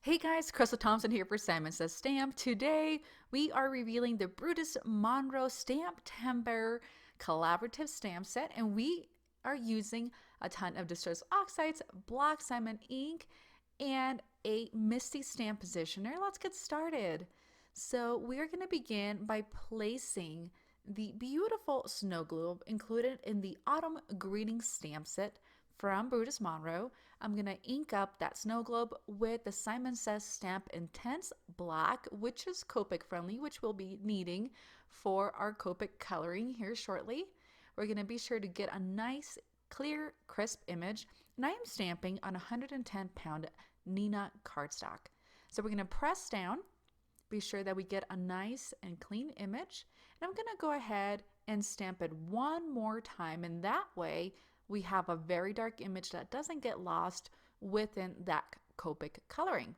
Hey guys, Crystal Thompson here for Simon Says Stamp. Today we are revealing the Brutus Monroe Stamptember collaborative stamp set, and we are using a ton of distress oxides, black cinnamon ink, and a misty stamp positioner. Let's get started. So we are going to begin by placing the beautiful snow globe included in the Autumn Greetings stamp set from Brutus Monroe. I'm going to ink up that snow globe with the Simon Says Stamp Intense Black, which is Copic friendly, which we'll be needing for our Copic coloring here shortly. We're going to be sure to get a nice, clear, crisp image, and I am stamping on 110-pound Nina cardstock. So we're going to press down, be sure that we get a nice and clean image, and I'm going to go ahead and stamp it one more time, and that way we have a very dark image that doesn't get lost within that Copic coloring.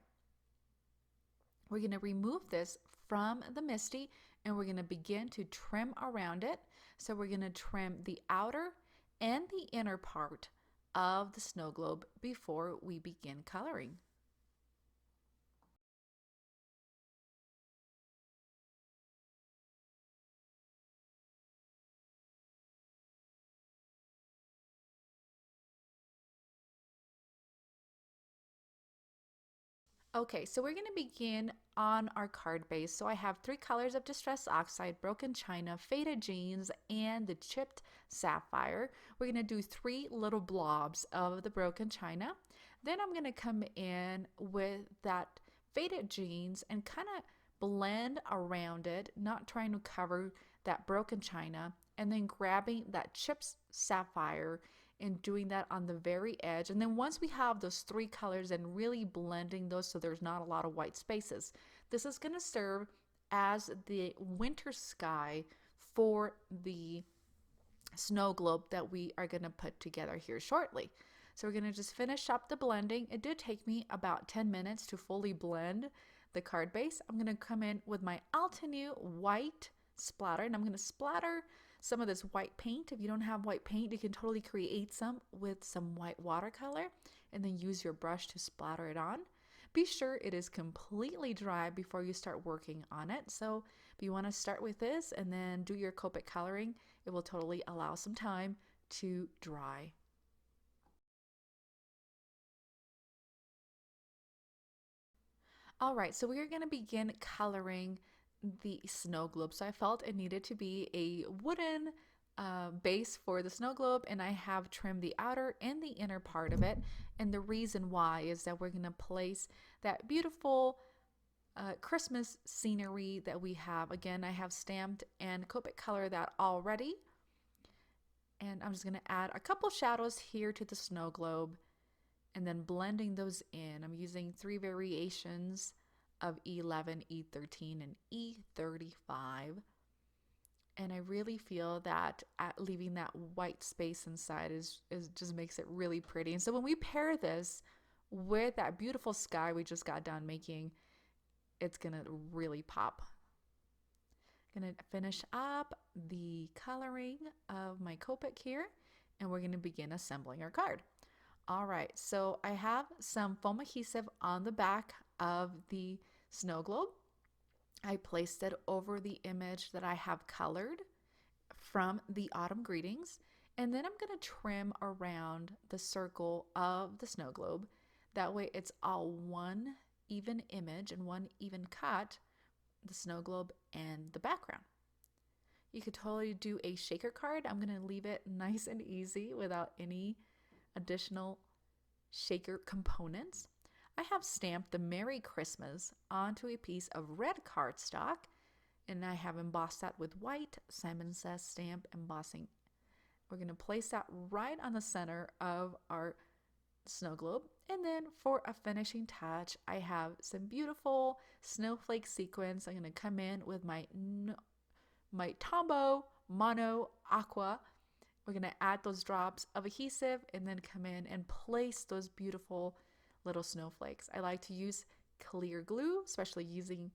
We're going to remove this from the Misty and we're going to begin to trim around it. So we're going to trim the outer and the inner part of the snow globe before we begin coloring. Okay, so we're going to begin on our card base. So I have three colors of distress oxide, broken china, faded jeans, and the chipped sapphire. We're going to do three little blobs of the broken china. Then I'm going to come in with that faded jeans and kind of blend around it, not trying to cover that broken china, and then grabbing that chipped sapphire and doing that on the very edge. And then once we have those three colors and really blending those so there's not a lot of white spaces, this is going to serve as the winter sky for the snow globe that we are going to put together here shortly. So we're going to just finish up the blending. It did take me about 10 minutes to fully blend the card base. I'm going to come in with my Altenew white splatter, and I'm going to splatter some of this white paint. If you don't have white paint, you can totally create some with some white watercolor and then use your brush to splatter it on. Be sure it is completely dry before you start working on it. So if you want to start with this and then do your Copic coloring, it will totally allow some time to dry. All right, so we are going to begin coloring the snow globe. So I felt it needed to be a wooden base for the snow globe, and I have trimmed the outer and the inner part of it. And the reason why is that we're going to place that beautiful Christmas scenery that we have. Again, I have stamped and Copic color that already. And I'm just going to add a couple shadows here to the snow globe and then blending those in. I'm using three variations of E11, E13, and E35. And I really feel that leaving that white space inside is just makes it really pretty. And so when we pair this with that beautiful sky we just got done making, it's gonna really pop. Gonna finish up the coloring of my Copic here, and we're gonna begin assembling our card. All right, so I have some foam adhesive on the back of the snow globe. I placed it over the image that I have colored from the Autumn Greetings, and then I'm going to trim around the circle of the snow globe. That way it's all one even image and one even cut, the snow globe and the background. You could totally do a shaker card. I'm going to leave it nice and easy without any additional shaker components. I have stamped the Merry Christmas onto a piece of red cardstock, and I have embossed that with white Simon Says Stamp embossing. We're going to place that right on the center of our snow globe. And then for a finishing touch, I have some beautiful snowflake sequins. I'm going to come in with my Tombow Mono Aqua. We're going to add those drops of adhesive and then come in and place those beautiful little snowflakes. I like to use clear glue, especially using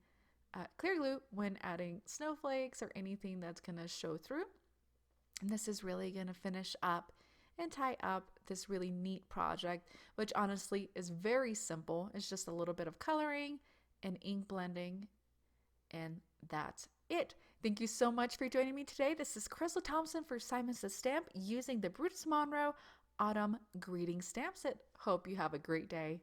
clear glue when adding snowflakes or anything that's going to show through. And this is really going to finish up and tie up this really neat project, which honestly is very simple. It's just a little bit of coloring and ink blending, and that's it. Thank you so much for joining me today. This is Crystal Thompson for Simon Says Stamp using the Brutus Monroe Autumn Greeting Stamp Set. Hope you have a great day.